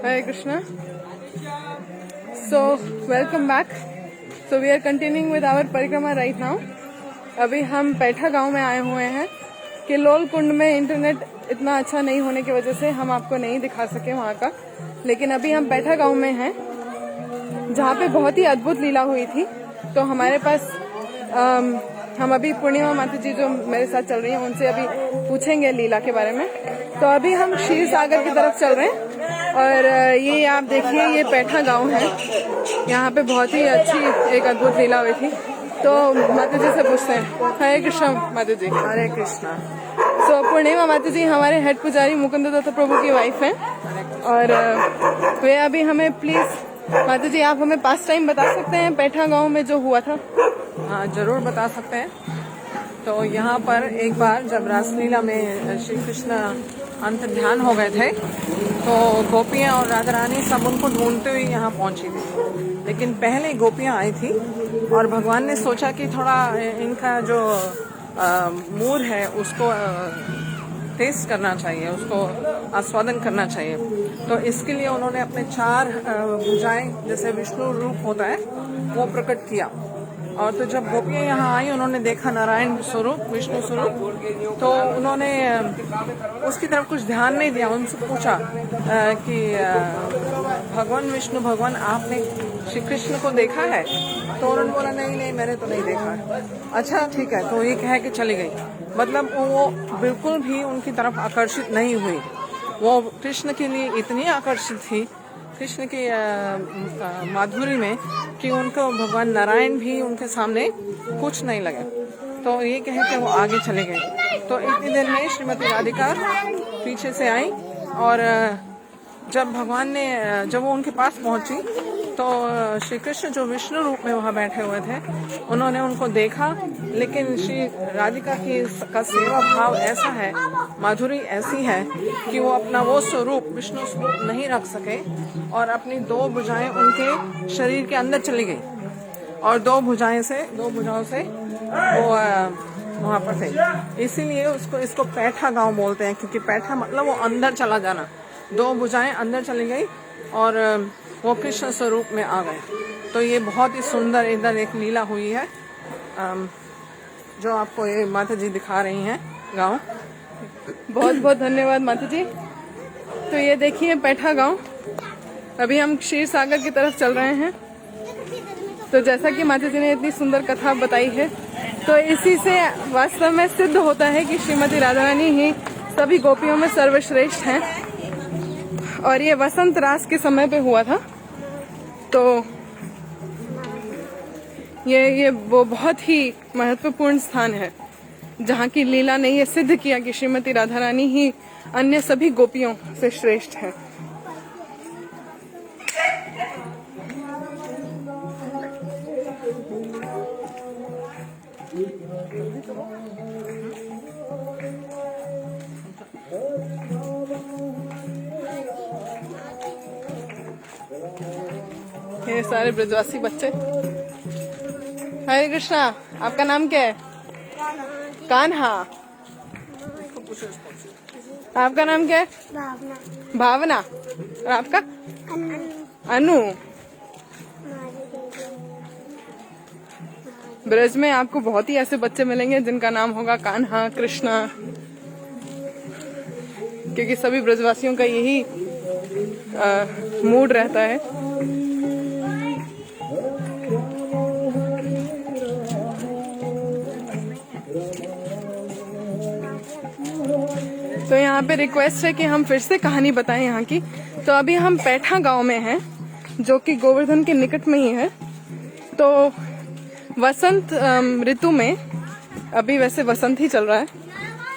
Hare Krishna. So welcome back. So we are continuing with our परिक्रमा right now. अभी हम पैठा गांव में आए हुए हैं। किलोल कुंड में इंटरनेट इतना अच्छा नहीं होने की वजह से हम आपको नहीं दिखा सके वहाँ का, लेकिन अभी हम पैठा गांव में हैं जहाँ पे बहुत ही अद्भुत लीला हुई थी। तो हमारे पास हम अभी पूर्णिमा माता जी जो मेरे साथ चल रही हैं उनसे अभी पूछेंगे लीला के बारे में। तो अभी हम क्षीर सागर की तरफ चल रहे हैं और ये आप देखिए ये पैठा गांव है। यहाँ पे बहुत ही अच्छी एक अद्भुत लीला हुई थी। तो माता जी से पूछते हैं। हरे कृष्ण माता जी। हरे कृष्णा। तो पूर्णिमा माता जी हमारे हेड पुजारी मुकुंद दत्त प्रभु की वाइफ हैं और वे अभी हमें प्लीज माता जी आप हमें पास टाइम बता सकते हैं पैठा गांव में जो हुआ था? हाँ, जरूर बता सकते हैं। तो यहाँ पर एक बार जब रासलीला में श्री कृष्ण अंत ध्यान हो गए थे तो गोपियाँ और राधा रानी सब उनको ढूंढते हुए यहाँ पहुंची थी, लेकिन पहले गोपियाँ आई थी और भगवान ने सोचा कि थोड़ा इनका जो मूड है उसको टेस्ट करना चाहिए, उसको आस्वादन करना चाहिए। तो इसके लिए उन्होंने अपने 4 भुजाएं जैसे विष्णु रूप होता है वो प्रकट किया। और तो जब गोपियाँ यहाँ आई उन्होंने देखा नारायण स्वरूप, विष्णु स्वरूप, तो उन्होंने उसकी तरफ कुछ ध्यान नहीं दिया। उनसे पूछा कि भगवान विष्णु भगवान आपने श्री कृष्ण को देखा है? तो उन्होंने बोला नहीं मैंने तो नहीं देखा है। अच्छा ठीक है, तो ये कह के चली गई। मतलब वो बिल्कुल भी उनकी तरफ आकर्षित नहीं हुई। वो कृष्ण के लिए इतनी आकर्षित थी कृष्ण की माधुरी में कि उनको भगवान नारायण भी उनके सामने कुछ नहीं लगे। तो ये कह के वो आगे चले गए। तो इतनी देर में श्रीमती राधिका पीछे से आई और जब वो उनके पास पहुंची तो श्री कृष्ण जो विष्णु रूप में वहाँ बैठे हुए थे उन्होंने उनको देखा, लेकिन श्री राधिका का सेवा भाव ऐसा है, माधुरी ऐसी है कि वो अपना वो स्वरूप विष्णु स्वरूप नहीं रख सके और अपनी 2 भुजाएं उनके शरीर के अंदर चली गई और 2 भुजाओं से वो वहाँ पर थे। इसीलिए इसको पैठा गांव बोलते हैं, क्योंकि पैठा मतलब वो अंदर चला जाना। 2 भुजाएं अंदर चली गई और वो कृष्ण स्वरूप में आ गए। तो ये बहुत ही सुंदर इधर एक लीला हुई है जो आपको ये माता जी दिखा रही हैं गांव। बहुत बहुत धन्यवाद माता जी। तो ये देखिए पैठा गांव। अभी हम क्षीर सागर की तरफ चल रहे हैं। तो जैसा कि माता जी ने इतनी सुंदर कथा बताई है, तो इसी से वास्तव में सिद्ध होता है कि श्रीमती राधा रानी ही सभी गोपियों में सर्वश्रेष्ठ हैं। और ये वसंत रास के समय पे हुआ था। तो ये वो बहुत ही महत्वपूर्ण स्थान है जहाँ की लीला ने ये सिद्ध किया कि श्रीमती राधा रानी ही अन्य सभी गोपियों से श्रेष्ठ है। ये सारे ब्रजवासी बच्चे। हरे कृष्णा, आपका नाम क्या है? कान्हा। आपका नाम क्या है? भावना। और आपका? अनु। ब्रज में आपको बहुत ही ऐसे बच्चे मिलेंगे जिनका नाम होगा कान्हा, कृष्णा, क्योंकि सभी ब्रजवासियों का यही मूड रहता है। तो यहाँ पे रिक्वेस्ट है कि हम फिर से कहानी बताएं यहाँ की। तो अभी हम पैठा गांव में हैं जो कि गोवर्धन के निकट में ही है। तो वसंत ऋतु में, अभी वैसे वसंत ही चल रहा है,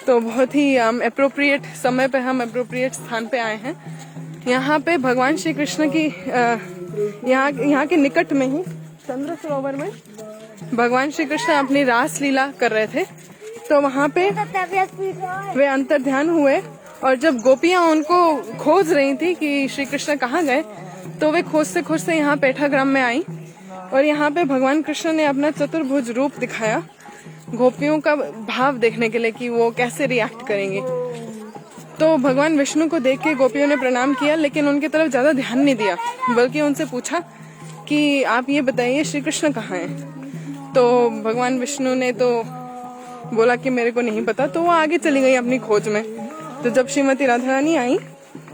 तो बहुत ही एप्रोप्रिएट समय पे हम एप्रोप्रिएट स्थान पे आए हैं। यहाँ पे भगवान श्री कृष्ण की यहाँ के निकट में ही चंद्र सरोवर में भगवान श्री कृष्ण अपनी रास लीला कर रहे थे। तो वहाँ पे वे अंतर ध्यान हुए और जब गोपियाँ उनको खोज रही थी कि श्री कृष्ण कहाँ गए, तो वे खोजते खोजते यहाँ पैठा ग्राम में आई और यहाँ पे भगवान कृष्ण ने अपना चतुर्भुज रूप दिखाया गोपियों का भाव देखने के लिए कि वो कैसे रिएक्ट करेंगे। तो भगवान विष्णु को देख के गोपियों ने प्रणाम किया, लेकिन उनकी तरफ ज्यादा ध्यान नहीं दिया, बल्कि उनसे पूछा कि आप ये बताइए श्री कृष्ण कहाँ हैं। तो भगवान विष्णु ने तो बोला कि मेरे को नहीं पता, तो वो आगे चली गई अपनी खोज में। तो जब श्रीमती राधा रानी आई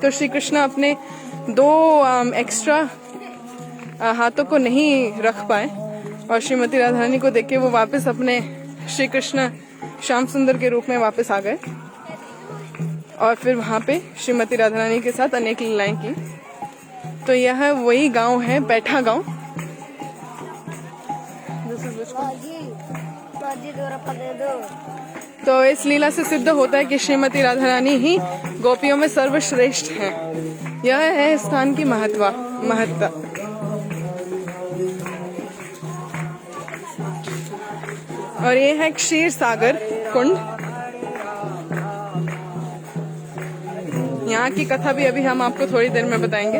तो श्री कृष्ण अपने 2 एक्स्ट्रा हाथों को नहीं रख पाए, और श्रीमती राधा रानी को देख के वो वापस अपने श्री कृष्ण श्याम सुंदर के रूप में वापस आ गए, और फिर वहां पे श्रीमती राधा रानी के साथ अनेक लीलाएं की। तो यह वही गांव है, पैठा गांव। तो इस लीला से सिद्ध होता है कि श्रीमती राधा रानी ही गोपियों में सर्वश्रेष्ठ हैं। यह है इस स्थान की महत्ता। और ये है क्षीर सागर कुंड। यहाँ की कथा भी अभी हम आपको थोड़ी देर में बताएंगे।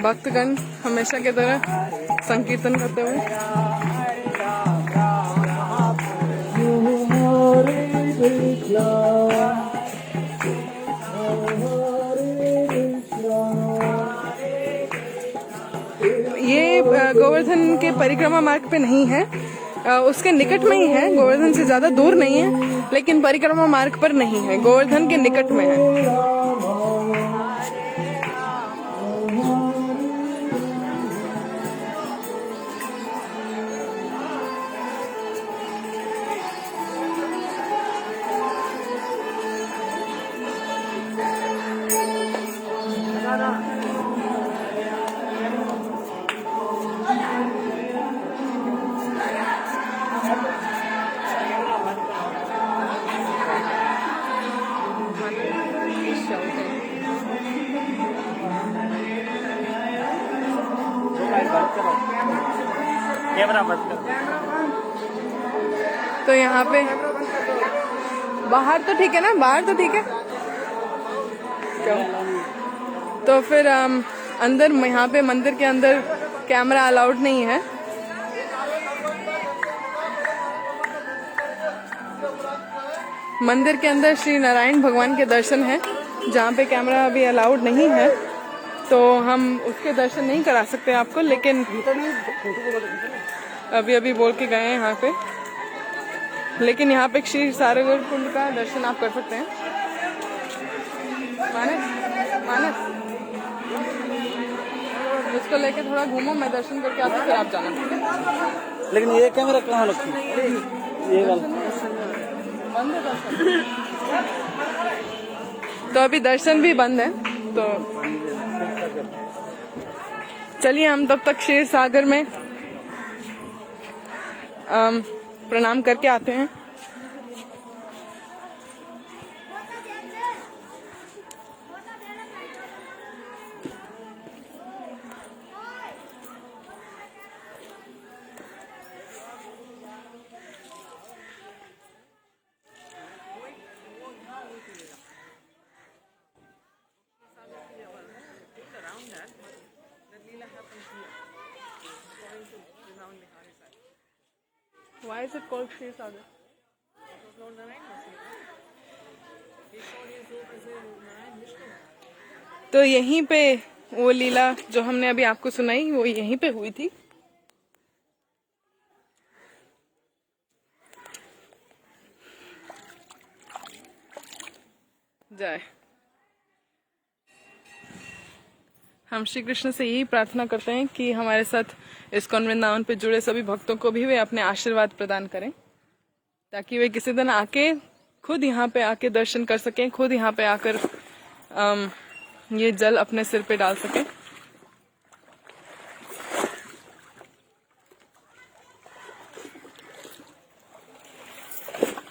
भक्तगण हमेशा की तरह संकीर्तन करते हुए ये गोवर्धन के परिक्रमा मार्ग पे नहीं है, उसके निकट में ही है, गोवर्धन से ज्यादा दूर नहीं है, लेकिन परिक्रमा मार्ग पर नहीं है, गोवर्धन के निकट में है। तो यहाँ पे बाहर तो ठीक है ना, बाहर तो ठीक है। तो फिर अंदर, यहाँ पे मंदिर के अंदर कैमरा अलाउड नहीं है। मंदिर के अंदर श्री नारायण भगवान के दर्शन है, जहाँ पे कैमरा अभी अलाउड नहीं है, तो हम उसके दर्शन नहीं करा सकते आपको, लेकिन अभी बोल के गए हैं यहाँ पे। लेकिन यहाँ पे क्षीर सागर कुंड का दर्शन आप कर सकते हैं। मानस इसको लेके थोड़ा घूमो, मैं दर्शन करके आती, फिर आप जाना। लेकिन ये कैमरा कहाँ रखी? ये वाला बंद है दर्शन। तो अभी दर्शन भी बंद है, तो चलिए हम तब तक क्षीर सागर में प्रणाम करके आते हैं। Why is it called Kshir Sagar? तो यहीं पे वो लीला जो हमने अभी आपको सुनाई, वो यहीं पे हुई थी। जय। हम श्री कृष्ण से यही प्रार्थना करते हैं कि हमारे साथ इस्कॉन वृंदावन पे जुड़े सभी भक्तों को भी वे अपने आशीर्वाद प्रदान करें, ताकि वे किसी दिन आके खुद यहाँ पे आके दर्शन कर सकें, खुद यहाँ पे आकर ये जल अपने सिर पे डाल सकें।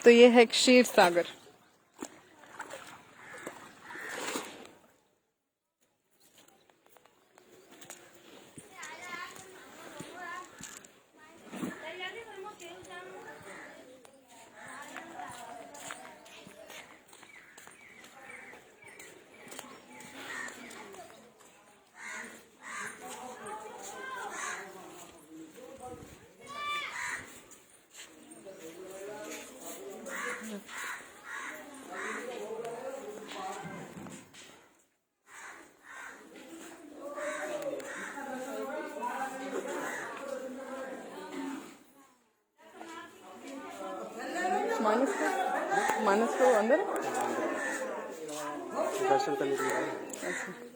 तो ये है क्षीर सागर। मानस को अंदर दर्शन करने के लिए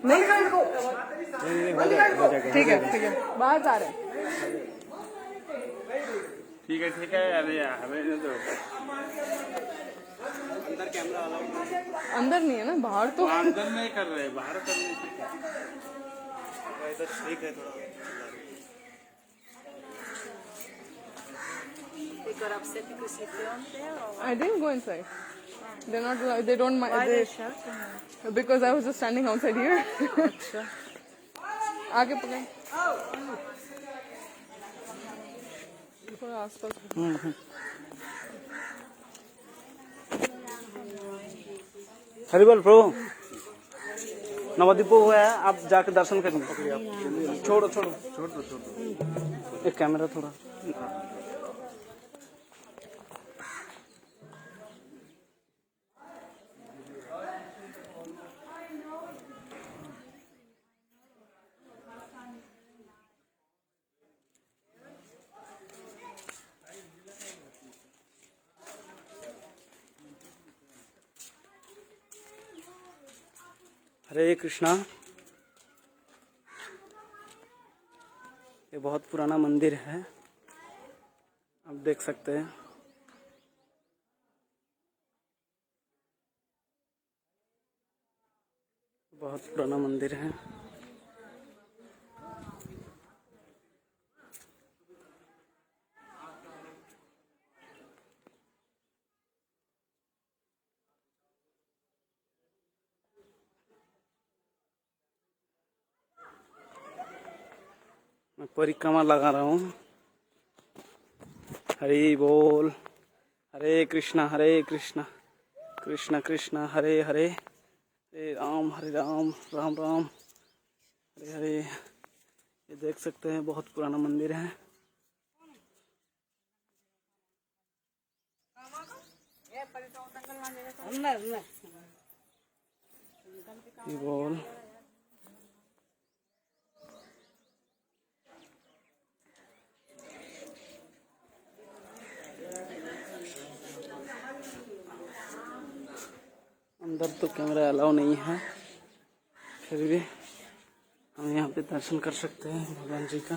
नहीं नहीं हो जाएगा ठीक है बाहर जा रहे हैं ठीक है अरे हमें तो अंदर कैमरा अलाउड अंदर नहीं है ना बाहर तो अंदर नहीं कर रहे बाहर करने से क्या इधर ठीक है थोड़ा They got upset because you filmed there, or I didn't go inside. They don't mind. why they shouting? Because I was just standing outside here. Sure. आगे पकड़ थोड़ा आसपास हरिबल प्रभु नवदीप हुआ है आप जाके दर्शन करेंगे छोड़ो एक कैमरा थोड़ा हरे कृष्णा ये बहुत पुराना मंदिर है आप देख सकते हैं बहुत पुराना मंदिर है मैं परिक्रमा लगा रहा हूँ हरि बोल हरे कृष्णा कृष्ण कृष्ण हरे हरे हरे राम राम राम हरे हरे ये देख सकते हैं बहुत पुराना मंदिर है हरि बोल अंदर तो कैमरा अलाउ नहीं है फिर भी हम यहाँ पे दर्शन कर सकते हैं भगवान जी का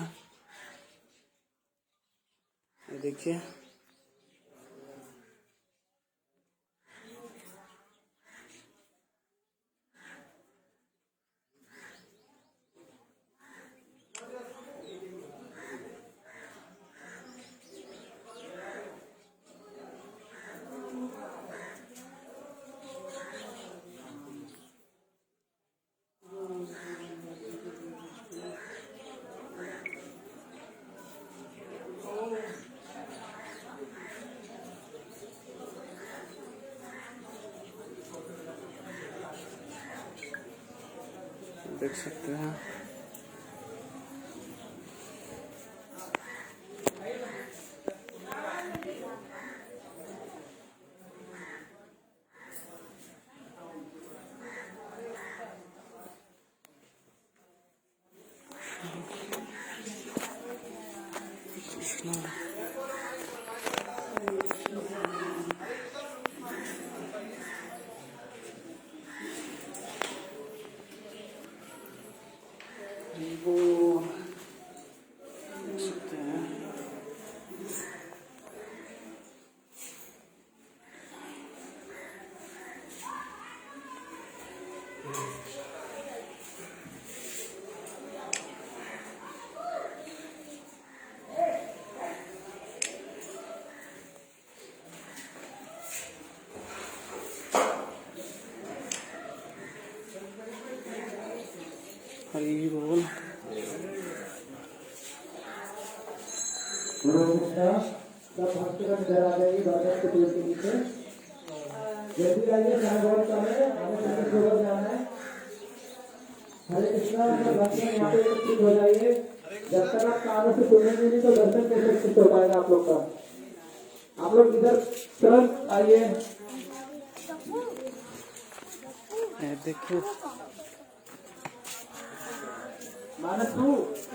ये देखिए देख सकते हैं हरि बोल भक्तगण घर आ जाइए भगत के पेड़ के नीचे जल्दी आइए बहुत कम है हमें जाना है हरे कृष्णा भक्तगण यहाँ पे एकत्रित हो जाइए जब तक आप कानों से सुनेंगे नहीं तो दर्शन कैसे कुछ हो पाएगा आप लोग का आप लोग इधर तुरंत आइए देखिए मानस तू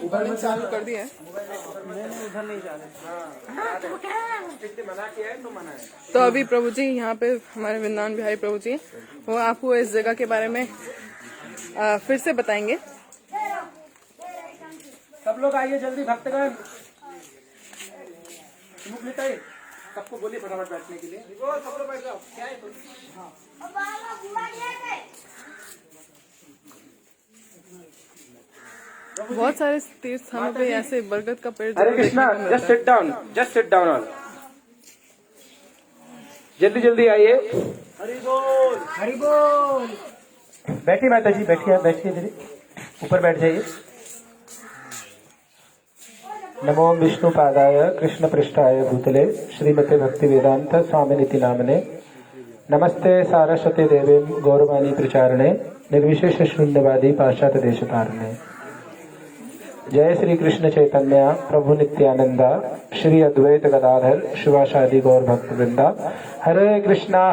ऊपर में चालू कर दिया है। उधर नहीं जा रहे। मना किया है तो मना है। तो अभी प्रभु जी यहाँ पे हमारे वृंदावन बिहारी प्रभु जी वो आपको इस जगह के बारे में फिर से बताएंगे। सब लोग आइए जल्दी भक्तगण। मुख लेता है सबको बोलिए फटाफट बैठने के लिए। सब लोग बैठ जाओ। क्या है बहुत सारे तीर्थ स्थानों पे ऐसे बरगद का पेड़ हरे जरूर कृष्णा, देखने को मिलता just sit down, just sit down all. जल्दी जल्दी आइए। हरि बोल, हरि बोल। बैठिए माता जी, बैठिए, आप बैठिए, दीदी ऊपर बैठ जाइए। नमो विष्णु पादाय कृष्ण पृष्ठाय भूतले श्रीमते भक्ति वेदांत स्वामिनिति नामने नमस्ते सारस्वती देवी गौरवाणी प्रचारणे निर्विशेष शून्यवादी पाश्चात्य देश तारणे। जय श्री कृष्ण चैतन्य प्रभु नित्यानंदा श्री अद्वैत गदाधर शिवाशादि गौर भक्त वृंदा। हरे कृष्णा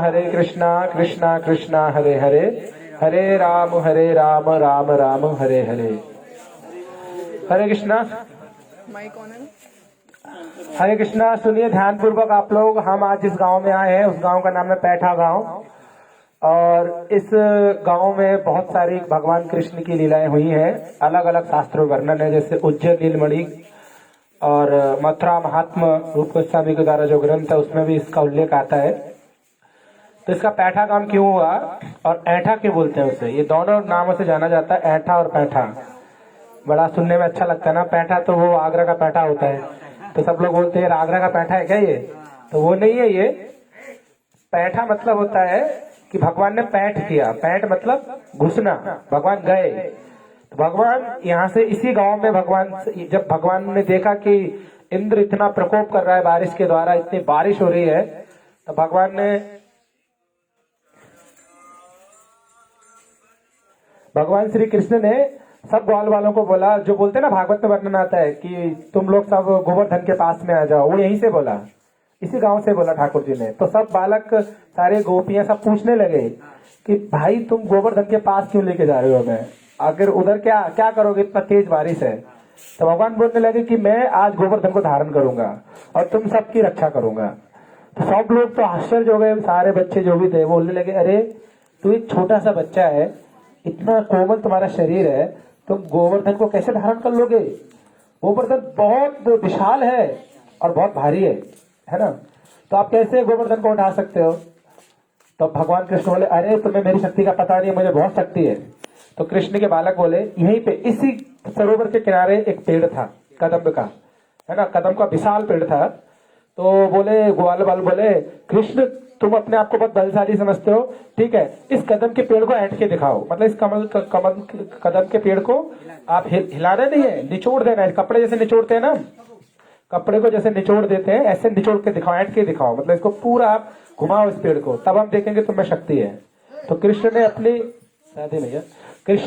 कृष्णा कृष्णा हरे हरे, हरे राम राम राम हरे हरे। हरे कृष्णा, माइक ऑन है ना? हरे कृष्णा। सुनिए ध्यान पूर्वक आप लोग। हम आज जिस गांव में आए हैं उस गांव का नाम है पैठा गांव, और इस गांव में बहुत सारी भगवान कृष्ण की लीलाएं हुई हैं। अलग अलग शास्त्रों में वर्णन है, जैसे उज्जैन नीलमणि और मथुरा महात्म रूप गोस्वामी के द्वारा जो ग्रंथ है उसमें भी इसका उल्लेख आता है। तो इसका पैठा गांव क्यों हुआ और ऐठा क्यों बोलते हैं उसे, ये दोनों नामों से जाना जाता है, ऐठा और पैठा। बड़ा सुनने में अच्छा लगता है ना। पैठा तो वो आगरा का पैठा होता है, तो सब लोग बोलते हैं आगरा का पैठा है क्या ये, तो वो नहीं है। ये पैठा मतलब होता है कि भगवान ने पैठ किया। पैठ मतलब घुसना, भगवान गए। तो भगवान यहाँ से इसी गांव में भगवान, जब भगवान ने देखा कि इंद्र इतना प्रकोप कर रहा है बारिश के द्वारा, इतनी बारिश हो रही है, तो भगवान श्री कृष्ण ने सब ग्वाल वालों को बोला, जो बोलते हैं ना भागवत में वर्णन आता है कि तुम लोग सब गोवर्धन के पास में आ जाओ, वो यहीं से बोला, इसी गांव से बोला ठाकुर जी ने। तो सब बालक, सारे गोपियां सब पूछने लगे कि भाई तुम गोवर्धन के पास क्यों लेके जा रहे हो हमें, अगर उधर क्या क्या करोगे, इतना तेज बारिश है। तो भगवान बोलने लगे कि मैं आज गोवर्धन को धारण करूंगा और तुम सबकी रक्षा करूंगा। तो सब लोग तो आश्चर्य हो गए, सारे बच्चे जो भी थे बोलने लगे, अरे तू एक छोटा सा बच्चा है, इतना कोमल तुम्हारा शरीर है, तुम गोवर्धन को कैसे धारण कर लोगे? गोवर्धन बहुत विशाल है और बहुत भारी है ना, तो आप कैसे गोवर्धन को उठा सकते हो? तो भगवान कृष्ण बोले, अरे तुम्हें मेरी शक्ति का पता नहीं है, मुझे बहुत शक्ति है। तो कृष्ण के बालक बोले, यहीं पे इसी सरोवर के किनारे एक पेड़ था कदम का, है ना, कदम का विशाल पेड़ था। तो बोले ग्वाल बाल बोले, कृष्ण तुम अपने आप को बहुत बलशाली समझते हो, ठीक है, इस कदम के पेड़ को ऐंठ के दिखाओ, मतलब इस कदम के पेड़ को आप हिलाना नहीं है, निचोड़ देना है, कपड़े जैसे निचोड़ते हैं ना, कपड़े को जैसे निचोड़ देते हैं ऐसे निचोड़ के दिखाओ, ऐंठ के दिखाओ, मतलब इसको पूरा आप घुमाओ इस पेड़ को, तब हम देखेंगे तुम्हें शक्ति है। तो कृष्ण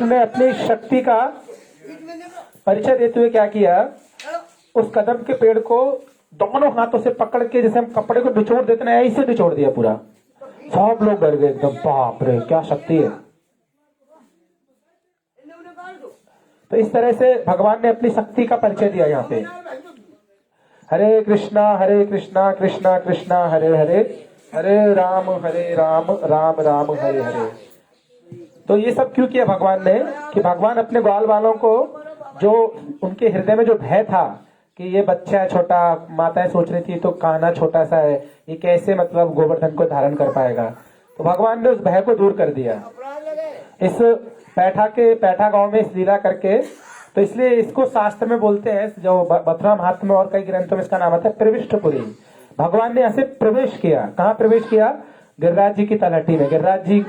ने अपनी शक्ति का परिचय देते हुए क्या किया, उस कदम के पेड़ को दोनों हाथों से पकड़ के जैसे हम कपड़े को निचोड़ देते ना, ऐसे निचोड़ दिया पूरा। सब लोग डर गए एकदम, बाप रे क्या शक्ति है। तो इस तरह से भगवान ने अपनी शक्ति का परिचय दिया यहाँ पे। हरे कृष्णा कृष्णा कृष्णा हरे हरे, हरे राम राम राम हरे हरे। तो ये सब क्यों किया भगवान ने, कि भगवान अपने ग्वाल वालों को, जो उनके हृदय में जो भय था कि ये बच्चा है छोटा, माताएं सोच रही थी तो कान्हा छोटा सा है, ये कैसे मतलब गोवर्धन को धारण कर पाएगा, तो भगवान ने उस भय को दूर कर दिया इस पैठा गांव में इस लीला करके। तो इसलिए इसको शास्त्र में बोलते हैं, जो मथुरा महात्म्य और कई ग्रंथों में इसका नाम आता है प्रविष्टपुरी। भगवान ने ऐसे प्रवेश किया, कहाँ प्रवेश किया? गिरिराज जी की तलहटी में। गिरिराज जी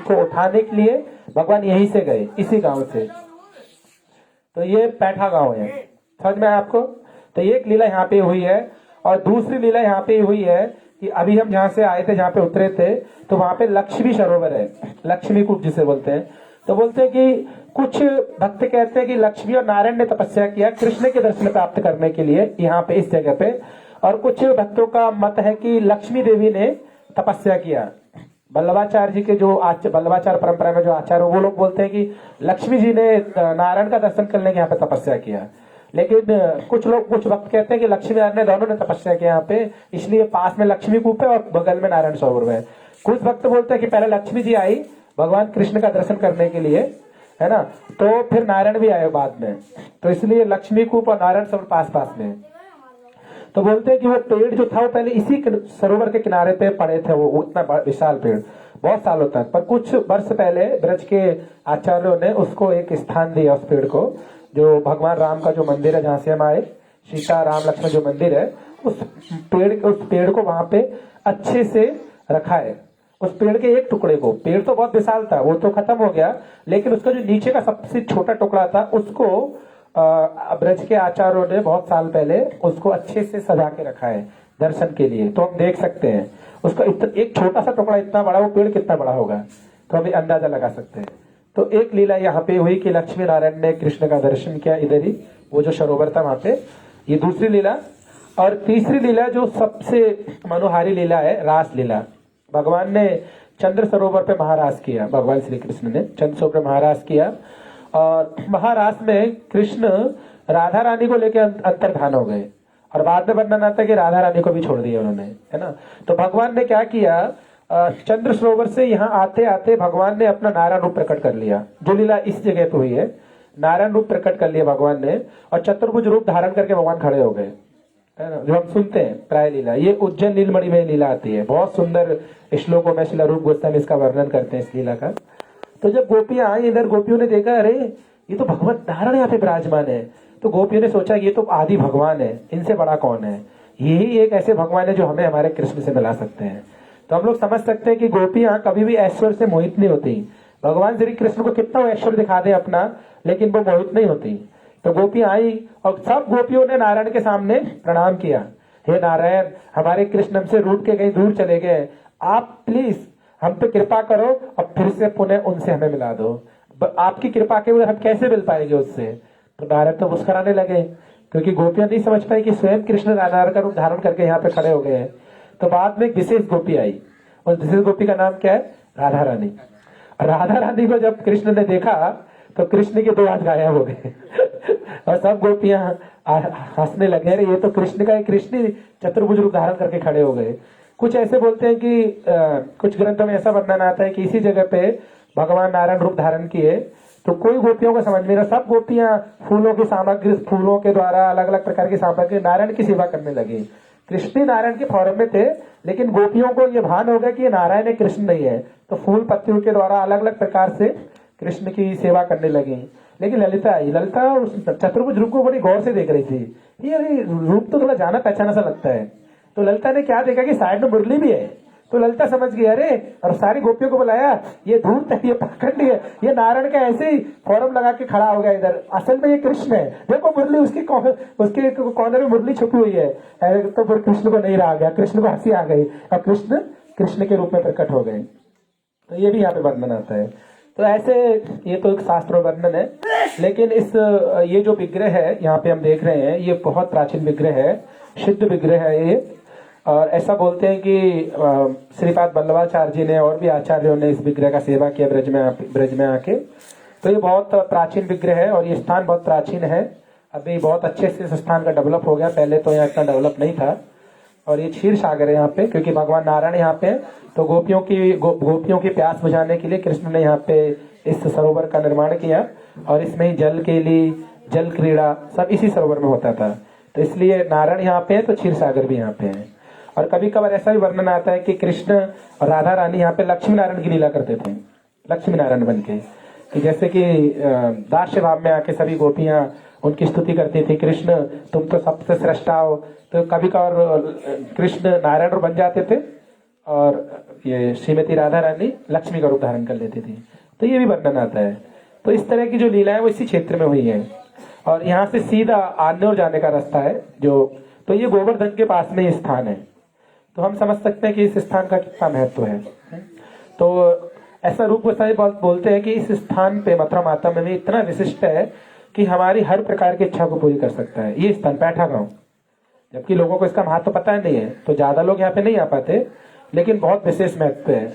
को उठाने के लिए भगवान यहीं से गए, इसी गांव से। तो ये पैठा गांव है, समझ में आया आपको? तो एक लीला यहाँ पे हुई है, और दूसरी लीला यहाँ पे हुई है कि अभी हम जहाँ से आए थे, जहाँ पे उतरे थे, तो वहां पे लक्ष्मी सरोवर है, लक्ष्मी कूप जिसे बोलते हैं। तो बोलते हैं कि कुछ भक्त कहते हैं कि लक्ष्मी और नारायण ने तपस्या किया कृष्ण के दर्शन प्राप्त करने के लिए यहाँ पे इस जगह पे, और कुछ भक्तों का मत है कि लक्ष्मी देवी ने तपस्या किया वल्लभाचार्य जी के जो वल्लभाचार्य परंपरा में जो आचार्य वो लोग बोलते हैं कि लक्ष्मी जी ने नारायण का दर्शन करने के यहाँ पे तपस्या किया, लेकिन कुछ लोग कुछ वक्त कहते हैं कि लक्ष्मी नारायण ने दोनों ने तपस्या किया यहाँ पे, इसलिए पास में लक्ष्मी कूप है और बगल में नारायण सरोवर है। कुछ वक्त बोलते हैं कि पहले लक्ष्मी जी आई भगवान कृष्ण का दर्शन करने के लिए, है ना, तो फिर नारायण भी आए बाद में, तो इसलिए लक्ष्मी कूप और नारायण सरोवर पास पास में। तो बोलते हैं कि वो पेड़ जो था वो पहले इसी सरोवर के किनारे पे पड़े थे, वो उतना विशाल पेड़ बहुत सालों तक, पर कुछ वर्ष पहले ब्रज के आचार्यों ने उसको एक स्थान दिया उस पेड़ को, जो भगवान राम का जो मंदिर है जहाँ से हम आए, सीता राम लक्ष्मण जो मंदिर है, उस पेड़ को वहां पे अच्छे से रखा है। उस पेड़ के एक टुकड़े को, पेड़ तो बहुत विशाल था वो तो खत्म हो गया, लेकिन उसका जो नीचे का सबसे छोटा टुकड़ा था उसको ब्रज के आचार्यों ने बहुत साल पहले उसको अच्छे से सजा के रखा है दर्शन के लिए। तो हम देख सकते हैं उसका एक छोटा सा टुकड़ा इतना बड़ा, वो पेड़ कितना बड़ा होगा तो हम अंदाजा लगा सकते हैं। तो एक लीला यहाँ पे हुई कि लक्ष्मी नारायण ने कृष्ण का दर्शन किया इधर ही, वो जो सरोवर था वहां पे, ये दूसरी लीला। और तीसरी लीला जो सबसे मनोहारी लीला है, रास लीला। भगवान ने चंद्र सरोवर पे महारास किया, भगवान श्री कृष्ण ने चंद्र सरोवर पे महारास किया, और महारास में कृष्ण राधा रानी को लेकर अंतर्धान हो गए, और बाद में वर्णन आता है कि राधा रानी को भी छोड़ दिया उन्होंने, है ना। तो भगवान ने क्या किया, चंद्र सरोवर से यहाँ आते आते भगवान ने अपना नारायण रूप प्रकट कर लिया। जो लीला इस जगह पे हुई है, नारायण रूप प्रकट कर लिया भगवान ने, और चतुर्भुज रूप धारण करके भगवान खड़े हो गए, है ना। जो हम सुनते हैं प्राय लीला, ये उज्जैन नीलमणि में लीला आती है, बहुत सुंदर श्लोकों में शिला रूप गोस्वामी इसका वर्णन करते हैं इस लीला का। तो जब गोपियां आई इधर, गोपियों ने देखा अरे ये तो भगवत नारायण यहाँ पे विराजमान है, तो गोपियों ने सोचा ये तो आदि भगवान है, इनसे बड़ा कौन है, यही एक ऐसे भगवान है जो हमें हमारे कृष्ण से मिला सकते हैं। तो हम लोग समझ सकते हैं कि गोपियां कभी भी ऐश्वर्य से मोहित नहीं होती। भगवान श्री कृष्ण को कितना ऐश्वर्य दिखा दे अपना, लेकिन वो मोहित नहीं होती। तो गोपियां आई और सब गोपियों ने नारायण के सामने प्रणाम किया, हे नारायण हमारे कृष्ण हमसे रूठ के कहीं दूर चले गए, आप प्लीज हम पे कृपा करो और फिर से पुनः उनसे हमें मिला दो, आपकी कृपा के बगैर हम कैसे मिल पाएंगे उससे। तो नारायण तो मुस्कुराने लगे, क्योंकि गोपियां नहीं समझ पाई कि स्वयं कृष्ण नारायण का रूप धारण करके यहाँ पे खड़े हो गए हैं। तो बाद में एक विशेष गोपी आई, उस विशेष गोपी का नाम क्या है, राधा रानी। राधा रानी को जब कृष्ण ने देखा तो कृष्ण के दो हाथ गायब हो गए और सब गोपियां हंसने लगे, अरे ये तो कृष्ण का, कृष्ण चतुर्भुज रूप धारण करके खड़े हो गए। कुछ ऐसे बोलते हैं कि कुछ ग्रंथों में ऐसा वर्णन आता है कि इसी जगह पे भगवान नारायण रूप धारण किए, तो कोई गोपियों को समझ में नहीं, सब गोपियां फूलों की सामग्री, फूलों के द्वारा अलग अलग प्रकार की सामग्री नारायण की सेवा करने लगी। कृष्ण नारायण के फॉर्म में थे, लेकिन गोपियों को ये भान हो गया कि ये नारायण है, कृष्ण नहीं है, तो फूल पत्तियों के द्वारा अलग अलग प्रकार से कृष्ण की सेवा करने लगी। लेकिन ललिता आई, ललिता उस चतुर्भुज रूप को बड़ी गौर से देख रही थी, ये रूप तो थोड़ा जाना पहचाना सा लगता है। तो ललिता ने क्या देखा कि साइड में मुरली भी है, तो ललिता समझ गई अरे, और सारी गोपियों को बुलाया, ये धूर्त है, ये पाखंडी है, ये नारायण का ऐसे ही फॉर्म लगा के खड़ा हो गया इधर, असल में ये कृष्ण है, देखो मुरली उसके कॉर्नर में मुरली छुपी हुई है। तो फिर कृष्ण को नहीं रहा गया, कृष्ण को हंसी आ गई और कृष्ण के रूप में प्रकट हो गए। तो ये भी यहाँ पे वर्णन आता है। तो ऐसे ये तो एक शास्त्र वर्णन है, लेकिन ये जो विग्रह है यहाँ पे हम देख रहे हैं, ये बहुत प्राचीन विग्रह है, सिद्ध विग्रह है ये। और ऐसा बोलते हैं कि श्रीपाद वल्लभाचार्य जी ने और भी आचार्यों ने इस विग्रह का सेवा किया ब्रज में आके। तो ये बहुत प्राचीन विग्रह है और ये स्थान बहुत प्राचीन है, अभी बहुत अच्छे से इस स्थान का डेवलप हो गया, पहले तो यहाँ इतना डेवलप नहीं था। और ये क्षीर सागर है यहाँ पे, क्योंकि भगवान नारायण यहाँ पे, तो गोपियों की प्यास बुझाने के लिए कृष्ण ने यहाँ पे इस सरोवर का निर्माण किया, और इसमें जल के लिए जल क्रीड़ा सब इसी सरोवर में होता था। तो इसलिए नारायण यहाँ पे है तो क्षीर सागर भी यहाँ पे है। और कभी कभार ऐसा भी वर्णन आता है कि कृष्ण और राधा रानी यहाँ पे लक्ष्मी नारायण की लीला करते थे, लक्ष्मी नारायण बन के, कि जैसे कि दास्य भाव में आके सभी गोपियां उनकी स्तुति करती थी, कृष्ण तुम तो सबसे श्रेष्ठ हो। तो कभी कभार कृष्ण नारायण बन जाते थे और ये श्रीमती राधा रानी लक्ष्मी का रूप धारण कर लेती थी। तो ये भी वर्णन आता है। तो इस तरह की जो लीला है वो इसी क्षेत्र में हुई है। और यहाँ से सीधा आन्योर जाने का रास्ता है तो ये गोवर्धन के पास में ही स्थान है। तो हम समझ सकते हैं कि इस स्थान का कितना महत्व है। तो ऐसा रूप गोस्वामी बोलते हैं कि इस स्थान पे मथुरा माता में भी इतना विशिष्ट है कि हमारी हर प्रकार की इच्छा को पूरी कर सकता है ये स्थान, पैठा गांव। जबकि लोगों को इसका महत्व पता नहीं है, तो ज्यादा लोग यहाँ पे नहीं आ पाते, लेकिन बहुत विशेष महत्व है।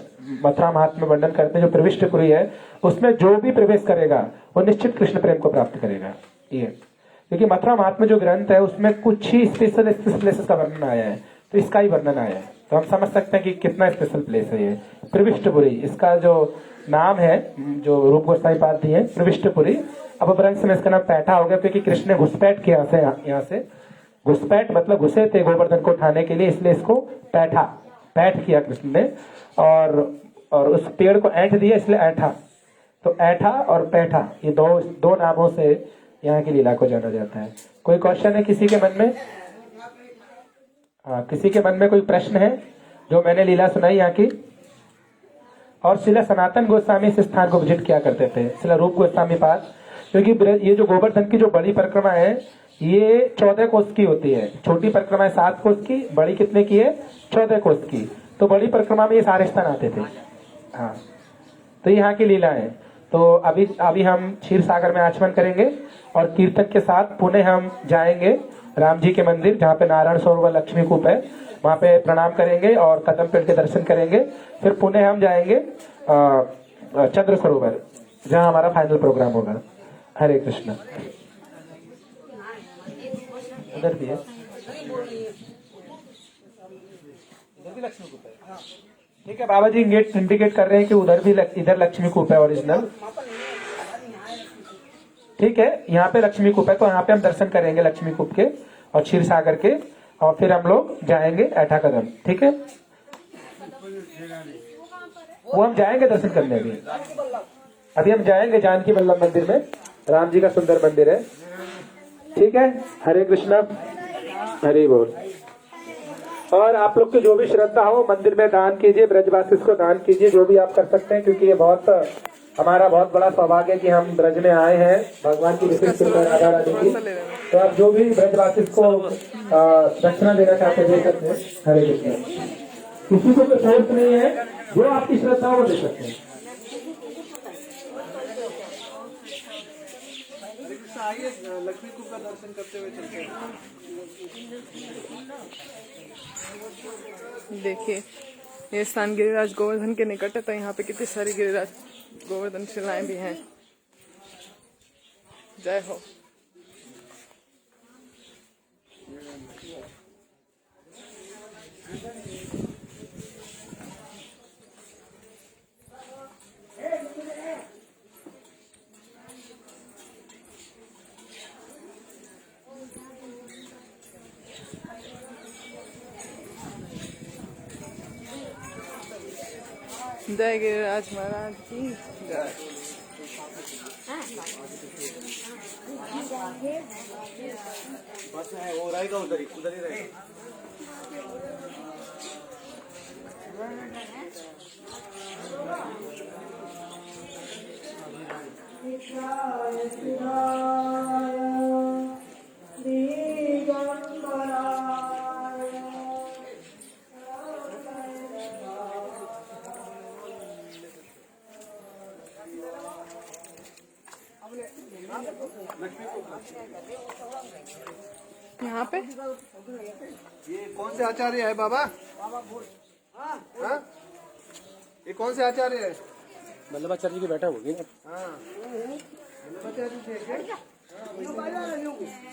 मथुरा महात्म्य में वर्णन करते हैं जो प्रविष्टपुरी है उसमें जो भी प्रवेश करेगा वो निश्चित कृष्ण प्रेम को प्राप्त करेगा। ये क्योंकि मथुरा महात्म्य जो ग्रंथ है उसमें कुछ ही स्पेशल प्लेसेस का वर्णन आया है, तो इसका ही वर्णन आया है, तो हम समझ सकते हैं कि कितना स्पेशल प्लेस है ये प्रविष्टपुरी। इसका जो नाम है जो रूप गोस्वामी पाद दिए हैं प्रविष्टपुरी, अब अपभ्रंश में इसका नाम पैठा हो गया क्योंकि कृष्ण ने घुसपैठ किया यहाँ से घुसपैठ मतलब घुसे थे गोवर्धन को उठाने के लिए, इसलिए इसको पैठ किया कृष्ण ने, और उस पेड़ को ऐंठ दिया इसलिए ऐठा। तो ऐठा और पैठा ये दो नामों से यहाँ की लीला को जाना जाता है। कोई क्वेश्चन है किसी के मन में? हाँ, किसी के मन में कोई प्रश्न है जो मैंने लीला सुनाई यहाँ की? और शिला सनातन गोस्वामी इस स्थान को विजिट किया करते थे, शिला रूप गोस्वामी पाद, क्योंकि ये जो गोवर्धन की जो बड़ी परिक्रमा है ये 14 कोस की होती है। छोटी परिक्रमा है 7 कोस की, बड़ी कितने की है? 14 कोस की। तो बड़ी परिक्रमा में ये सारे स्थान आते थे। हाँ, तो यहाँ की लीला है। तो अभी हम क्षीर सागर में आचमन करेंगे और कीर्तन के साथ पुनः हम जाएंगे राम जी के मंदिर जहाँ पे नारायण सरोवर लक्ष्मी कूप है, वहाँ पे प्रणाम करेंगे और कदम पेड़ के दर्शन करेंगे। फिर पुनः हम जाएंगे चंद्र सरोवर जहाँ हमारा फाइनल प्रोग्राम होगा। हरे कृष्णा। उधर भी है, उधर भी लक्ष्मी कूप है। ठीक है, बाबा जी इंडिकेट कर रहे हैं कि उधर भी इधर लक्ष्मी कूप है ओरिजिनल। ठीक है, यहाँ पे लक्ष्मी कूप है, तो यहाँ पे हम दर्शन करेंगे लक्ष्मी कूप के और क्षीर सागर के, और फिर हम लोग जाएंगे ऐठा कदम। ठीक है, वो हम जाएंगे दर्शन करने। अभी हम जाएंगे जानकी वल्लभ मंदिर में, राम जी का सुंदर मंदिर है। ठीक है, हरे कृष्णा, हरि बोल। और आप लोग की जो भी श्रद्धा हो मंदिर में दान कीजिए, ब्रजवासी को दान कीजिए, जो भी आप कर सकते हैं, क्योंकि ये हमारा बहुत बड़ा सौभाग्य है कि हम ब्रज में आए हैं भगवान की विशेष कृपा राधा रानी की। तो आप जो भी ब्रजवासी को दक्षिणा देना चाहते हैं दे सकते हैं। हरे कृष्ण। किसी को कोई फोर्स नहीं है, जो आपकी श्रद्धा हो वो दे सकते हैं। लक्ष्मी कूप का दर्शन करते हुए चलते हैं। देखिए ये स्थान गिरिराज गोवर्धन के निकट है, तो यहाँ पे कितनी सारी गिरिराज गोवर्धन शिलाएं भी हैं। जय हो। जय गिरिराज महाराज की जय। बस है वो रहेगा, उधर ही रहेगा। यहाँ पे ये कौन से आचार्य है बाबा? हाँ? ये कौन से आचार्य है? वल्लभाचार्य जी की बैठा होगी ना। हाँ, वल्लभाचार्य जी है।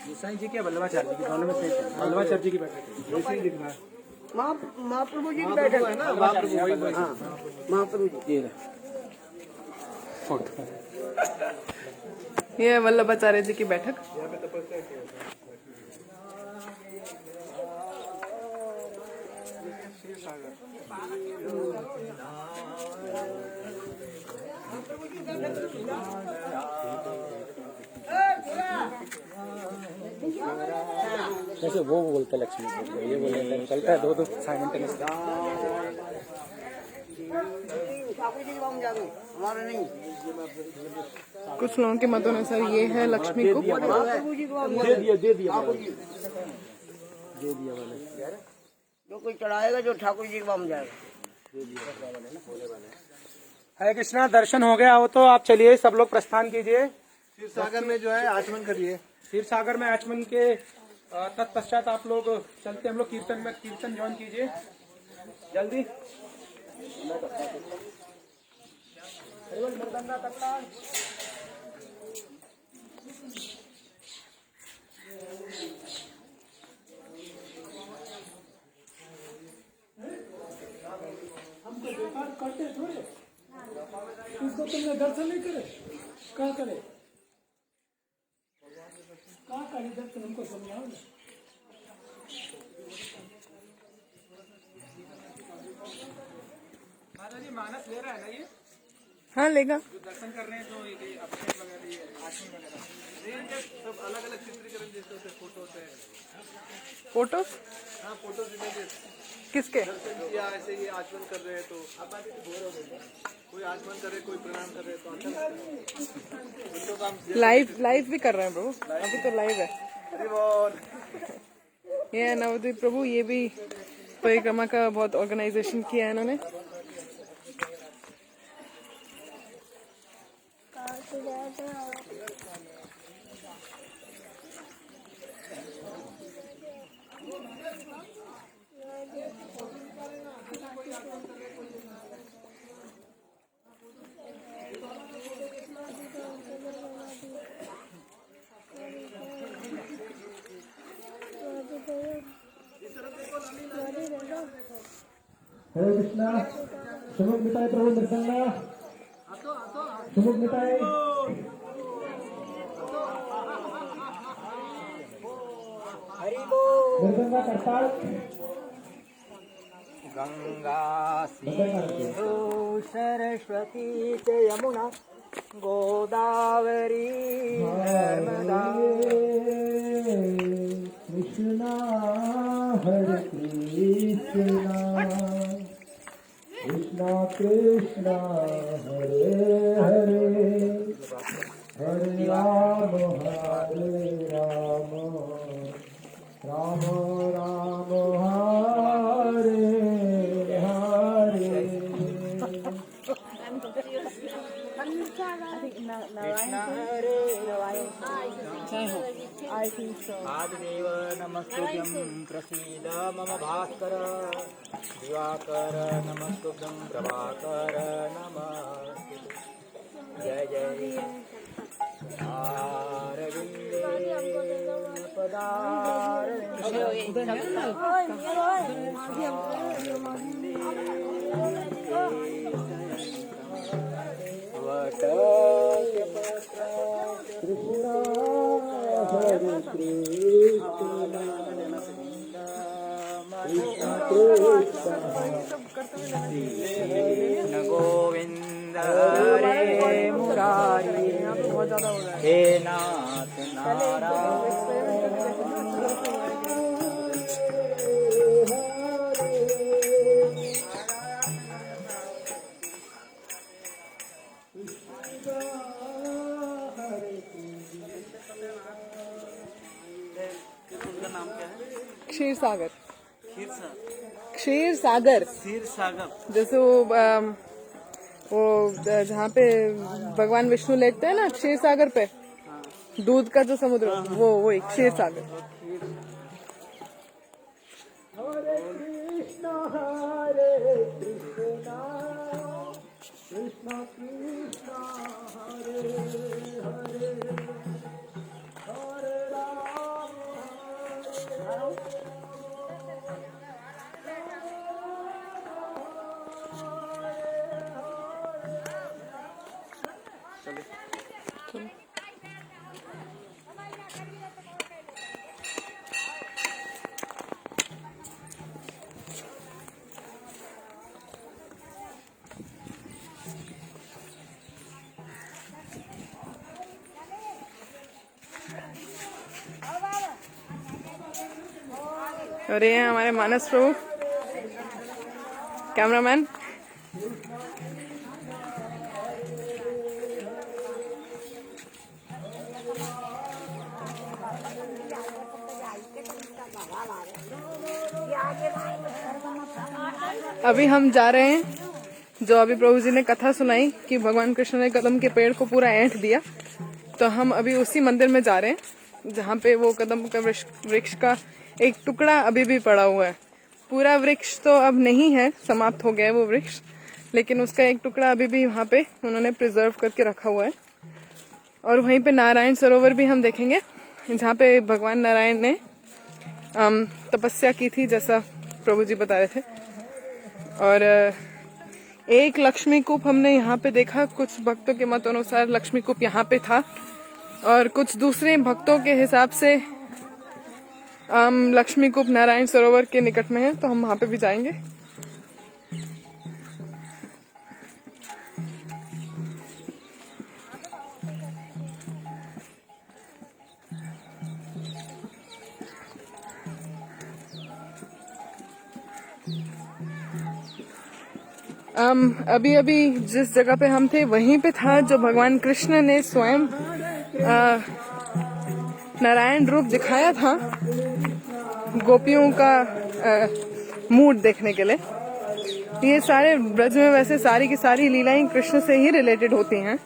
गोसाई जी क्या वल्लभाचार्य की दोनों में से वल्लभाचार्य जी की बैठक ऐसे ही दिख रहा है। महाप्रभु जी की बैठक है ना, महाप्रभु। हाँ, महाप्रभु जी। ये वल्लभाचार्य जी की बैठक। जैसे वो बोलता लक्ष्मी को, ये बोलता निकलता है दो साइमल्टेनियस। ठाकुर जी की जावे हमारा नहीं। कुछ लोगों के मतानुसार ये है लक्ष्मी को। महाप्रभु जी को दे दिया दे दिया मैंने। जो कोई चढ़ाएगा जो ठाकुर जी के पास जाएगा। हरे कृष्णा, दर्शन हो गया हो तो आप चलिए सब लोग प्रस्थान कीजिए। क्षीर सागर में जो है आचमन करिए। क्षीर सागर में आचमन के तत्पश्चात आप लोग चलते, हम लोग कीर्तन ज्वाइन कीजिए। जल्दी हमको बेकार करते थोड़े, इसको तुमने दर्शन नहीं करे, कहाँ करे, कहाँ करे दर्शन, हमको समझाओ ना। माताजी मानस ले रहा है ना ये हाँ लेगा। जो दर्शन कर रहे हैं, जो ये अभिषेक वगैरह, ये आसन वगैरह, ये इनके सब अलग अलग चित्रीकरण जैसे होते, फोटो से। फोटो हाँ, फोटो इमेजेस किसके? दर्शन किया, ऐसे ये आचमन कर रहे हैं तो कोई आचमन करे, कोई प्रणाम कर रहे हैं तो अच्छा लगता है। तो काम लाइव भी कर रहे हैं प्रभु, अभी तो लाइव है। ये नवद्वीप प्रभु, ये भी परिक्रमा का बहुत ऑर्गेनाइजेशन किया है इन्होंने। हरे कृष्णा, सुमुख मिटाए प्रभु मृदंगा, सुमुख मिटाए। मृदंगा करताल। गंगा सिंधु सरस्वती च यमुना गोदावरी नर्मदा। कृष्णा हरे कृष्णा, कृष्णा कृष्णा हरे हरे, हरे राम राम राम हरे हरे। आदिदेव नमस्तुभ्यं प्रसीद मम भास्कर, दिवाकर नमस्तुभ्यं प्रभाकर नमस्ते। जय जय कृष्ण गोविंद हरे मुरारी, हे नाथ नारायण। क्षीर सागर। क्षीर सागर। जैसे वो जहाँ पे भगवान विष्णु लेटते हैं ना क्षीर सागर पे, दूध का जो समुद्र, वो वही क्षीर सागर। हरे कृष्णा हरे कृष्णा, कृष्णा कृष्णा हरे हरे, हरे राम और ये हैं हमारे मानस प्रभु, कैमरामैन। अभी हम जा रहे हैं, जो अभी प्रभु जी ने कथा सुनाई कि भगवान कृष्ण ने कदम के पेड़ को पूरा ऐंठ दिया, तो हम अभी उसी मंदिर में जा रहे हैं जहाँ पे वो कदम का वृक्ष का एक टुकड़ा अभी भी पड़ा हुआ है। पूरा वृक्ष तो अब नहीं है, समाप्त हो गया है वो वृक्ष, लेकिन उसका एक टुकड़ा अभी भी वहाँ पे उन्होंने प्रिजर्व करके रखा हुआ है। और वहीं पे नारायण सरोवर भी हम देखेंगे, जहाँ पे भगवान नारायण ने तपस्या की थी, जैसा प्रभु जी बता रहे थे। और एक लक्ष्मी कूप हमने यहाँ पे देखा, कुछ भक्तों के मत अनुसार लक्ष्मी कूप यहाँ पे था, और कुछ दूसरे भक्तों के हिसाब से लक्ष्मी कूप नारायण सरोवर के निकट में है, तो हम वहाँ पे भी जाएंगे। अभी जिस जगह पे हम थे वहीं पे था जो भगवान कृष्ण ने स्वयं नारायण रूप दिखाया था गोपियों का मूड देखने के लिए। ये सारे ब्रज में वैसे सारी की सारी लीलाएं कृष्ण से ही रिलेटेड होती हैं।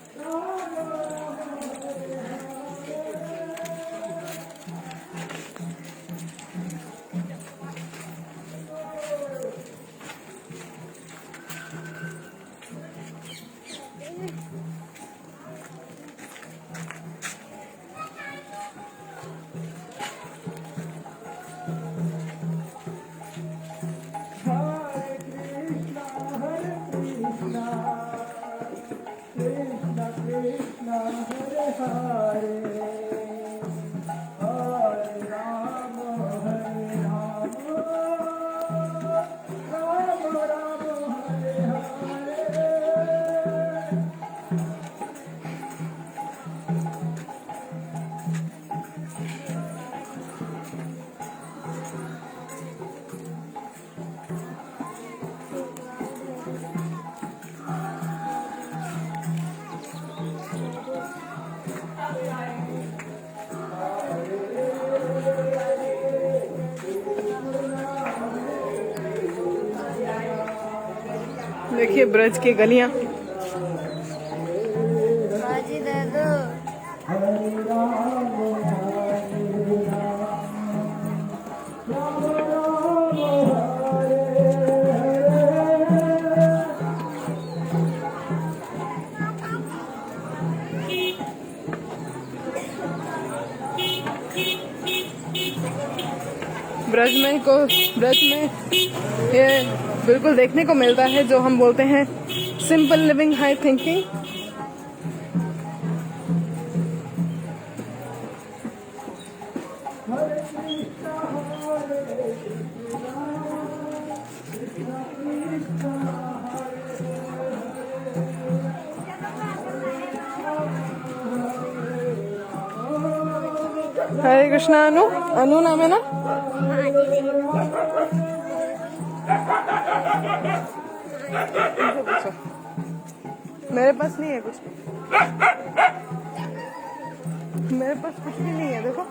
देखिए ब्रज की गलियां। ब्रज में ये बिल्कुल देखने को मिलता है जो हम बोलते हैं सिंपल लिविंग हाई थिंकिंग। हरे कृष्णा। अनु नाम है ना? मेरे पास नहीं है कुछ, मेरे पास कुछ भी नहीं है। देखो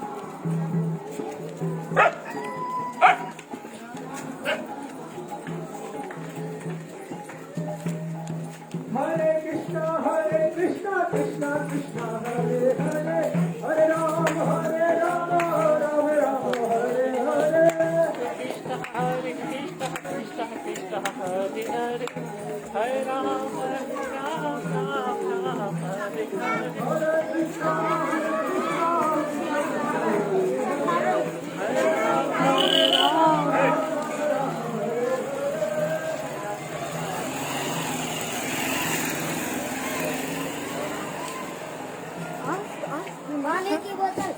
हरे कृष्णा कृष्णा कृष्णा हरे हरे, हरे राम राम राम हरे हरे। कृष्ण हरे कृष्ण कृष्ण कृष्ण हरे हरे, हरे राम राम राम हरे हरे। पानी की बोतल।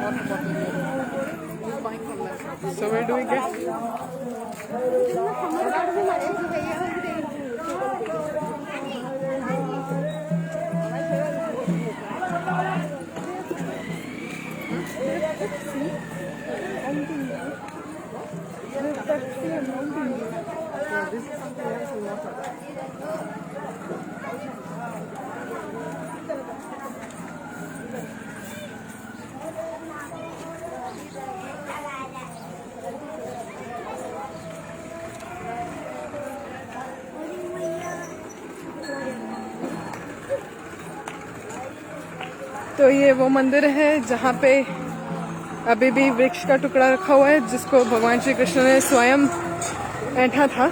water bottle. He's buying from them. So where do we get? Yeah, this is something else in water. तो ये वो मंदिर है जहाँ पे अभी भी वृक्ष का टुकड़ा रखा हुआ है जिसको भगवान श्री कृष्ण ने स्वयं ऐंठा था।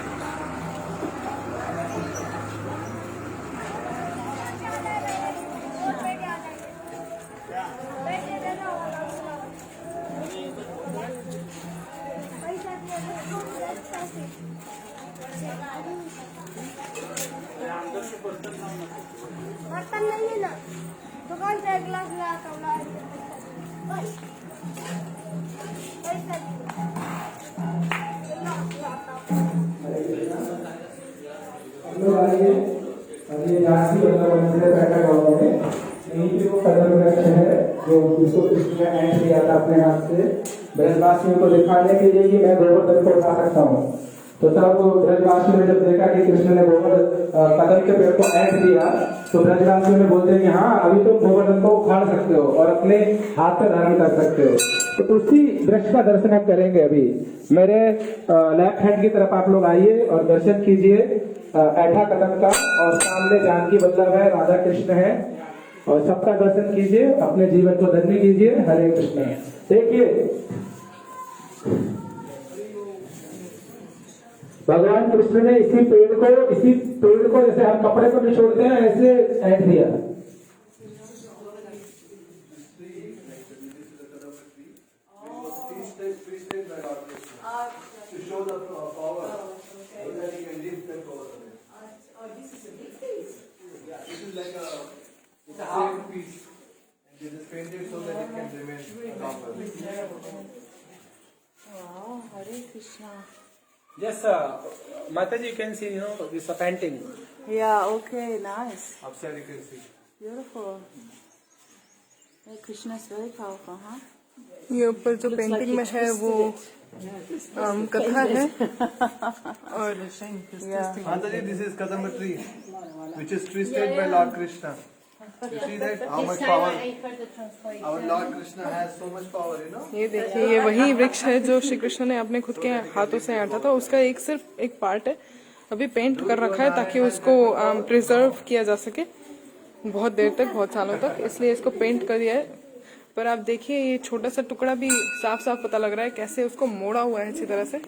बर्तन नहीं है ना, दुकान से एक गिलास ला कर ला। हम लोग आइए अभी झांसी बल्लभ मंदिर बैठा गाँव में यहीं पे वो कदम वृक्ष है जो जिसको कृष्ण ने ऐंठ लिया था अपने हाथ से ब्रजवासियों को दिखाने के लिए कि मैं गोवर्धन को उठा सकता हूँ। तो तब ब्रजवासियों ने जब देखा कि कृष्ण ने कदम के पेड़ को ऐंठ दिया तो ब्रजवासियों ने बोलते हैं कि हाँ अभी तुम गोवर्धन को उखाड़ सकते हो और अपने हाथ पर धारण कर सकते हो। तो उसी वृक्ष का दर्शन आप करेंगे। अभी मेरे लेफ्ट हैंड की तरफ आप लोग आइए और दर्शन कीजिए ऐठा कदम का, और सामने जानकी वल्लभ है, राधा कृष्ण है, और सबका दर्शन कीजिए, अपने जीवन को धन्य कीजिए। हरे कृष्ण। देखिए भगवान कृष्ण ने इसी पेड़ को जैसे हम कपड़े को निचोड़ते हैं ऐसे ऐंठ दिया। To show the power, so that he can lift them over the bed. This is a big piece. Yeah, this is like it's a half piece, and it is painted so that it can remain longer. Wow, Hare Krishna. Yes, Mataji, you can see, this painting. Yeah, okay, nice. Upside you can see. Beautiful. Hare Krishna is very powerful, huh? ये ऊपर जो painting में है वो कथा है। और Mataji, this is Kadamba tree, which is twisted by Lord Krishna. You see that how much power our Lord Krishna has, so much power, ये देखिए ये वही वृक्ष है जो श्री कृष्ण ने अपने खुद के हाथों से ऐंठा था। उसका सिर्फ एक पार्ट है, अभी पेंट कर रखा है ताकि उसको प्रिजर्व किया जा सके बहुत देर तक, बहुत सालों तक, इसलिए इसको पेंट कर दिया है। पर आप देखिए ये छोटा सा टुकड़ा भी साफ साफ पता लग रहा है कैसे उसको मोड़ा हुआ है अच्छी तरह से।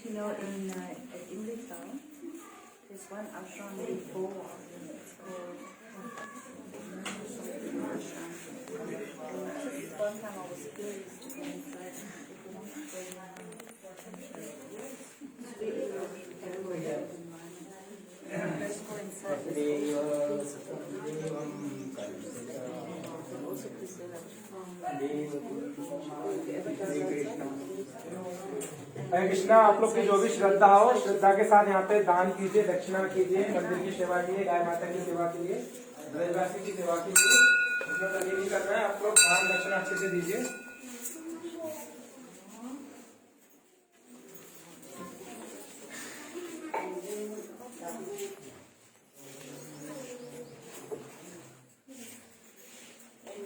You know, in Town, there's one ashram before. It's called ashram. One time I was curious to go inside. Let's go inside. Also, please say that. हरे कृष्णा। आप लोग की जो भी श्रद्धा हो, श्रद्धा के साथ यहाँ पे दान कीजिए, दक्षिणा कीजिए, मंदिर की सेवा के लिए, गाय माता की सेवा के लिए, ब्रजवासी की सेवा के लिए। इसमें कमी नहीं करना है, आप लोग दान दक्षिणा अच्छे से दीजिए।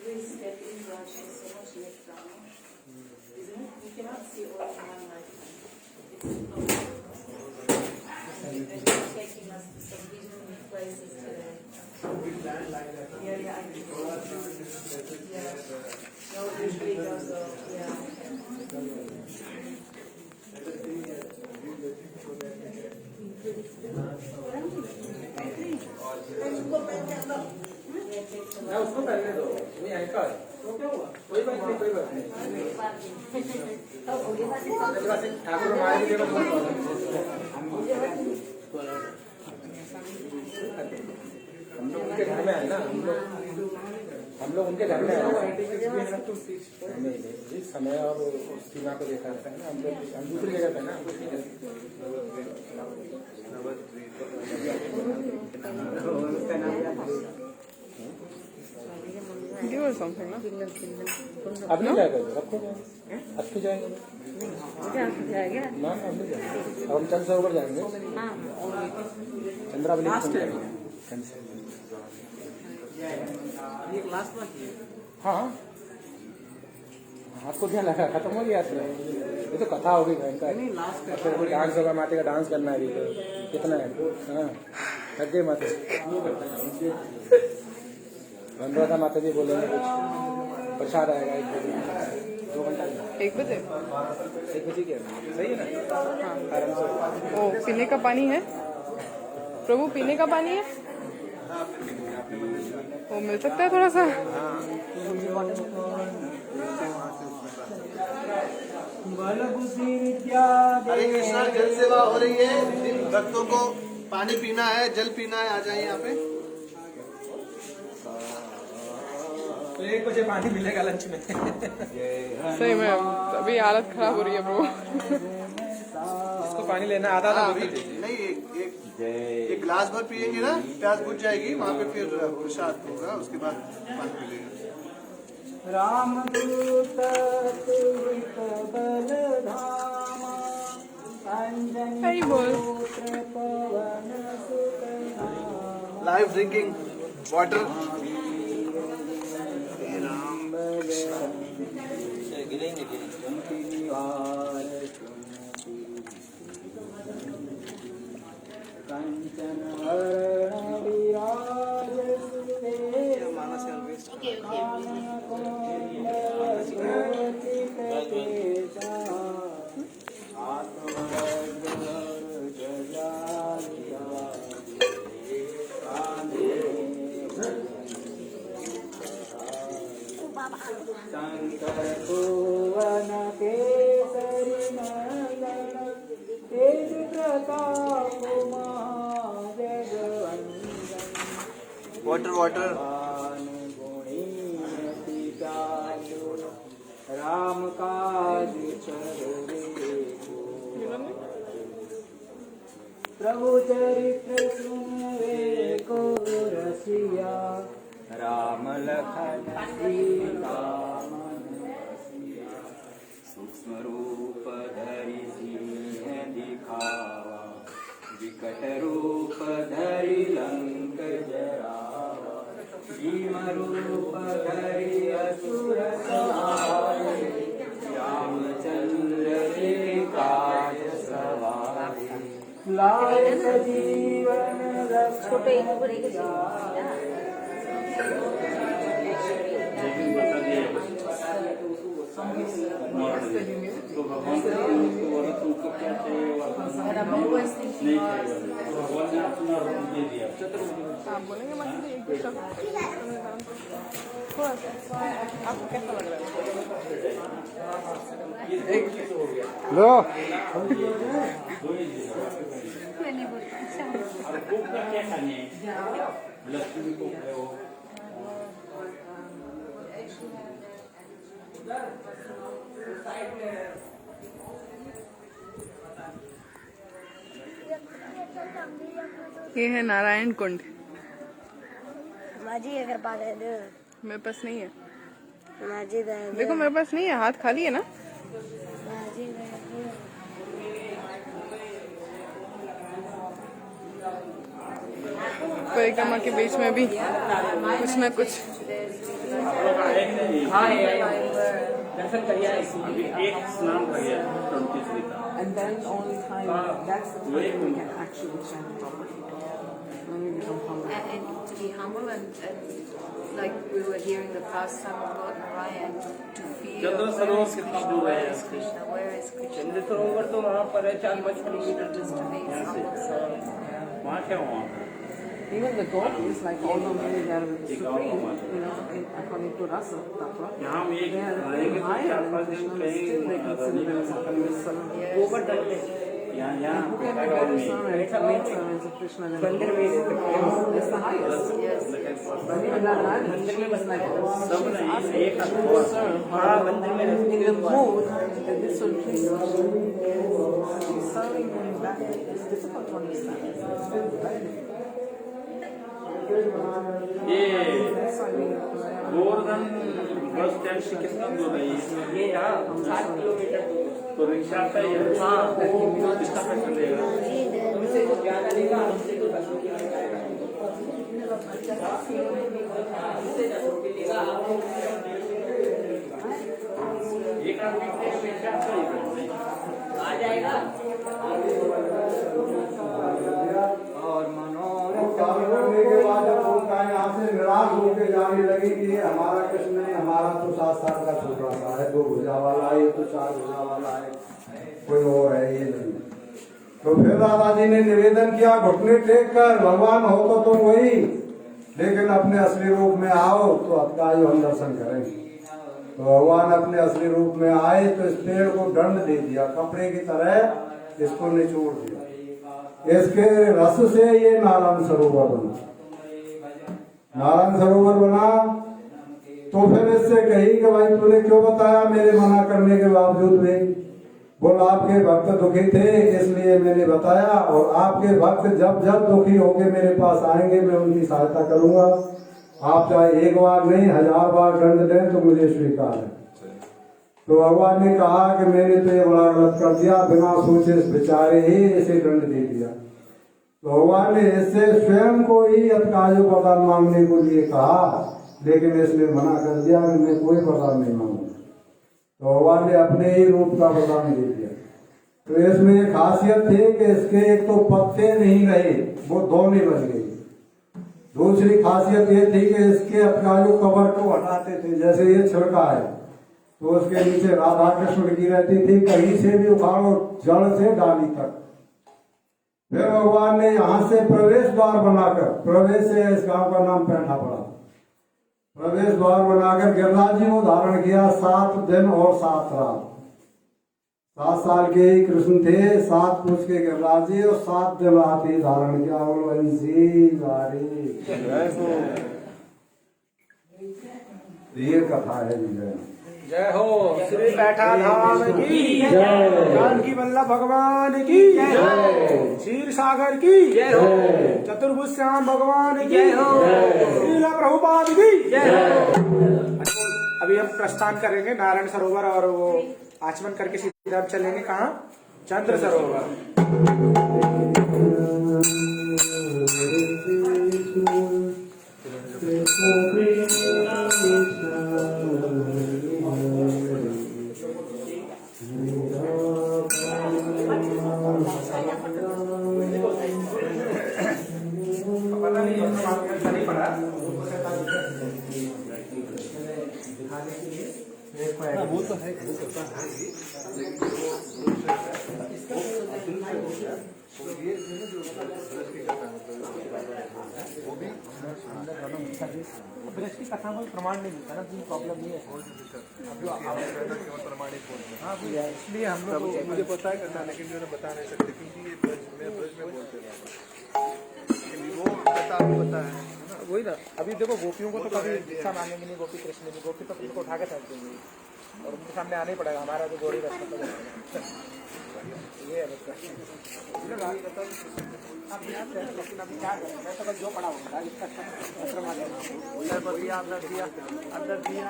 Every step in Raj is so much left down. Isn't it? You cannot see all in one lifetime. It's taking us to some beautiful places today. No, usually does though. Yeah. उसको पहनने दो, नहीं आएगा तो क्या हुआ? कोई बात नहीं, कोई बात नहीं। ठाकुर मारे के हम लोग उनके घर में है ना, हम लोग उनके घर में है। नहीं, समय और सीमा को देखा जाता है ना, हम दूसरी जगह पे ना। Give her something, no? अब नहीं जाएगा, रखो अब तो जाएंगे ना, अब नहीं जाएंगे। अब हम चंद सरोवर जाएंगे, चंद्रावली हाँ। आपको क्या लगा खत्म हो गया यात्रा? ये तो कथा होगी भयंकर। फिर कोई डांस होगा, माते का डांस करना है अभी तो कितना है। हाँ थक गए माता बन रहा था, माता जी बोलेंगे कुछ प्रसाद आएगा 1 बजे 2 घंटा 1 बजे 1 बजे क्या सही है ना? हाँ आराम से। ओ पीने का पानी है प्रभु, पीने का पानी है वो मिल सकता है थोड़ा सा? हरे कृष्णा, जल सेवा हो रही है, भक्तों को पानी पीना है, जल पीना है, आ जाए यहाँ पे। तो 1 बजे पानी मिलेगा लंच में। सही में अभी हालत खराब हो रही है प्रभु। इसको पानी लेना आधा नहीं, एक गिलास भर पियेंगे ना, प्यास बुझ जाएगी, वहाँ पे फिर प्रसाद होगा, उसके बाद पानी मिलेगा। रामदूत सही बोल। Live drinking water. Water water. Ram काज प्रभु चरित्र सुनवे को रसिया, राम लखन सीता सूक्ष्म रूप धरि सिंह दिखावा, विकट रूप धरि लंक जरावा, भीम रूप धरि असुर संहारे, रामचंद्र के काज सवारे, लाए सजीवन रक्षण। आप बोलेंगे मत एक शब्द थोड़ा सा, आपको कैसा लग रहा है? लो ये है नारायण कुंड। माजी अगर पा दे दो। मेरे पास नहीं है। माजी दे दो। देखो मेरे पास नहीं है, हाथ खाली है ना। माजी दे दो। परिक्रमा के बीच में भी कुछ न कुछ। दर्शन करिए, एक स्नान करिए 23 का। And then only time, that's the time we can actually chant properly. and to be humble and like we were hearing the pastime of Lord Narayana to feel Chandra where Sarovar is कितना Krishna, दूर है where यहाँ is से? Krishna, where is Krishna. चंद्र सरोवर तो वहाँ पर है 4-5 kilometre Just to be humble serving. वहाँ क्या हुआ? Even the gopis, like although maybe they are the supreme, according to Rasa Tattva, यहाँ हम एक they are रहेंगे तो higher than 4-5 दिन Krishna, but कहीं still they consider themselves as गोबर डलते यहाँ who can be better servants, maid servants of Krishna than मंदिर में that's the highest. Yes. But even Radharani, she is like, सब she is ने asking एक Krishna to serve हाँ her मंदिर में in the mood that this will please Krishna. She's serving him back. It's difficult to understand. It's still very difficult. ये Govardhan bus stand से कितना दूर है ये यहाँ 7 किलोमीटर दूर तो रिक्शा का ही है। हाँ वो कितना पैसा देगा? हमसे तो ज्यादा लेगा हमसे तो 10 रुपये लेगा एक आदमी को रिक्शा का ही है। आ जाएगा और करने के बाद जब उनका यहाँ से निराश होकर जाने लगी कि ये हमारा कृष्ण नहीं, हमारा तो 7 साल का छोटा सा है, 2 भुजा वाला है, ये तो 4 भुजा वाला है, कोई और है ये नहीं। तो फिर राधा जी ने निवेदन किया घुटने टेक कर, भगवान हो तो तुम वही, लेकिन अपने असली रूप में आओ तो अतकायु हम दर्शन करेंगे। तो भगवान अपने असली रूप में आए तो इस पेड़ को दंड दे दिया, कपड़े की तरह इसको निचोड़ दिया। इसके रस से ये नारायण सरोवर बना। नारायण सरोवर बना तो फिर इससे कही कि भाई तूने क्यों बताया मेरे मना करने के बावजूद भी? बोल आपके भक्त दुखी थे इसलिए मैंने बताया, और आपके भक्त जब जब दुखी होके मेरे पास आएंगे मैं उनकी सहायता करूंगा। आप चाहे 1 बार नहीं 1000 बार दंड दें तो मुझे स्वीकार है। तो भगवान ने कहा कि मैंने तो ये बड़ा गलत कर दिया, बिना सोचे विचारे ही इसे दंड दे दिया। तो भगवान ने इससे स्वयं को ही अतकायु प्रदान मांगने को लिए कहा, लेकिन इसने मना कर दिया कि मैं कोई प्रदान नहीं मांगूंगा। तो भगवान ने अपने ही रूप का प्रदान दे दिया। तो इसमें एक खासियत थी कि इसके एक तो पत्ते नहीं रहे, वो दोने बच गई। दूसरी खासियत ये थी कि इसके अतकायु कबर को हटाते थे, जैसे ये छिड़का है तो उसके नीचे राधा कृष्ण की रहती थी, कहीं से भी उखाड़ो जड़ से डाली तक। फिर भगवान ने यहाँ से प्रवेश द्वार बनाकर, प्रवेश से इस गांव का नाम पैठा पड़ा, प्रवेश द्वार बनाकर गिरिराज जी को धारण किया 7 दिन और 7 रात। 7 साल के ही कृष्ण थे, 7 पूछ के गिरिराज जी और 7 दिन रात ही धारण किया। वंशी ये कथा है जी। जय हो श्री बैठा धाम की जय, जानकी वल्लभ भगवान की जय, क्षीर सागर की जय हो, चतुर्भुज श्याम भगवान की जय हो, श्रील प्रभुपाद की जय हो। अभी हम प्रस्थान करेंगे नारायण सरोवर और वो आचमन करके सीधा हम चलेंगे कहाँ? चंद्र सरोवर। वो तो है ब्रज की कथा में प्रमाण नहीं मिलता ना, प्रॉब्लम नहीं है। हाँ इसलिए हम लोग मुझे पता है कथा, लेकिन जो बता नहीं सकते क्योंकि ये ब्रज में बोलते हैं, लेकिन वो कथा आपको पता है ना। वही ना, अभी देखो गोपियों को तो कभी दीक्षा मांगेंगे नहीं, गोपी कृष्ण नहीं, गोपी तो उनको उठा के फेंक देंगे और उनके सामने आना ही पड़ेगा, हमारा जो गोरी रास्ता तो ये है बच्चा। अभी क्या करें, मैं तो बस जो पढ़ा हूँ इसका अंदर दिया अंदर दिया।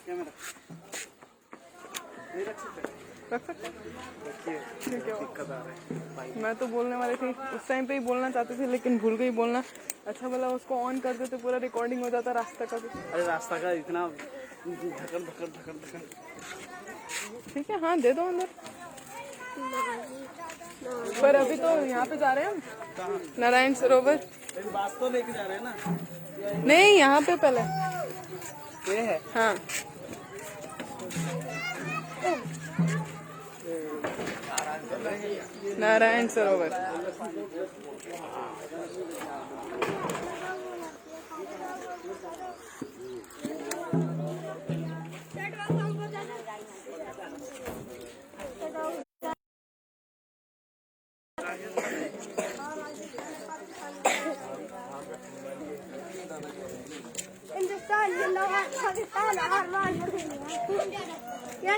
कैमरा रख सकते हैं? मैं तो बोलने वाली थी, उस टाइम पे ही बोलना चाहती थी लेकिन भूल गई बोलना। अच्छा भला उसको ऑन कर देते पूरा रिकॉर्डिंग हो जाता रास्ता का भी। अरे रास्ता का इतना धक्कर धक्कर धक्कर धक्कर। ठीक है, हाँ दे दो अंदर। पर अभी तो यहाँ पे जा रहे हैं हम, नारायण सरोवर। बास तो लेके जा रहे हैं ना? नहीं, यहाँ पे पहले ये है। हाँ। नारायण सरोवर। हिंदुस्तान जिंदाबाद, पाकिस्तान हारमान। ये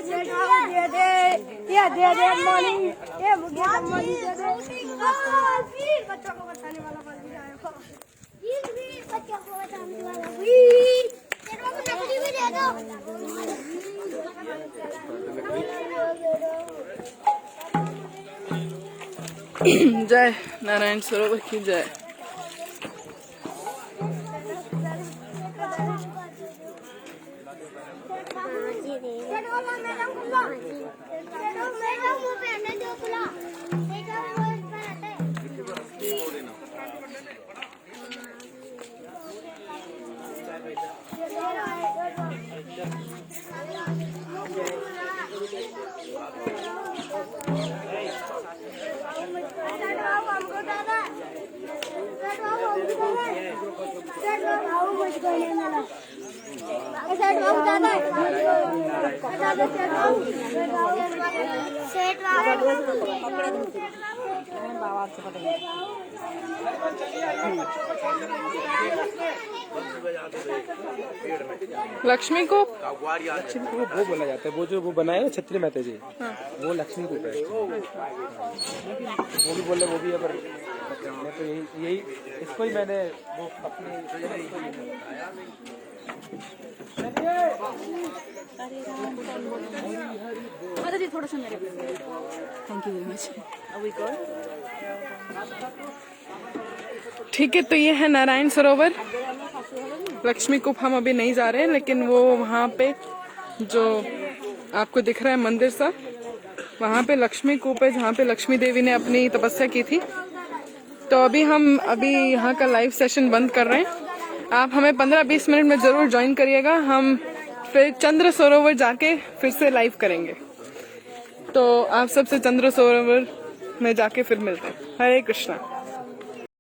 दे मॉर्निंग, ये मुझे मॉर्निंग दे दे। फिर बच्चों को बताने वाला बन जाएगा। फिर बच्चों को बताने वाला फिर तेरे को नकली भी दे दो। जय नारायण सरोवर की जय। लक्ष्मी को वो बोला जाता है, वो जो वो बनाए छत्री माता जी, वो लक्ष्मी को है। वो भी बोले वो भी है, पर मैं तो यही इसको ही मैंने वो अपनी जी थोड़ा सा मेरे थैंक यू वेरी मच। ठीक है, तो ये है नारायण सरोवर। लक्ष्मी कूप हम अभी नहीं जा रहे हैं, लेकिन वो वहाँ पे जो आपको दिख रहा है मंदिर सा, वहाँ पे लक्ष्मी कूप है जहाँ पे लक्ष्मी देवी ने अपनी तपस्या की थी। तो अभी हम यहाँ का लाइव सेशन बंद कर रहे हैं। आप हमें 15-20 मिनट में जरूर ज्वाइन करिएगा। हम फिर चंद्र सरोवर जाके फिर से लाइव करेंगे। तो आप सबसे चंद्र सरोवर में जाके फिर मिलते हैं। हरे कृष्णा।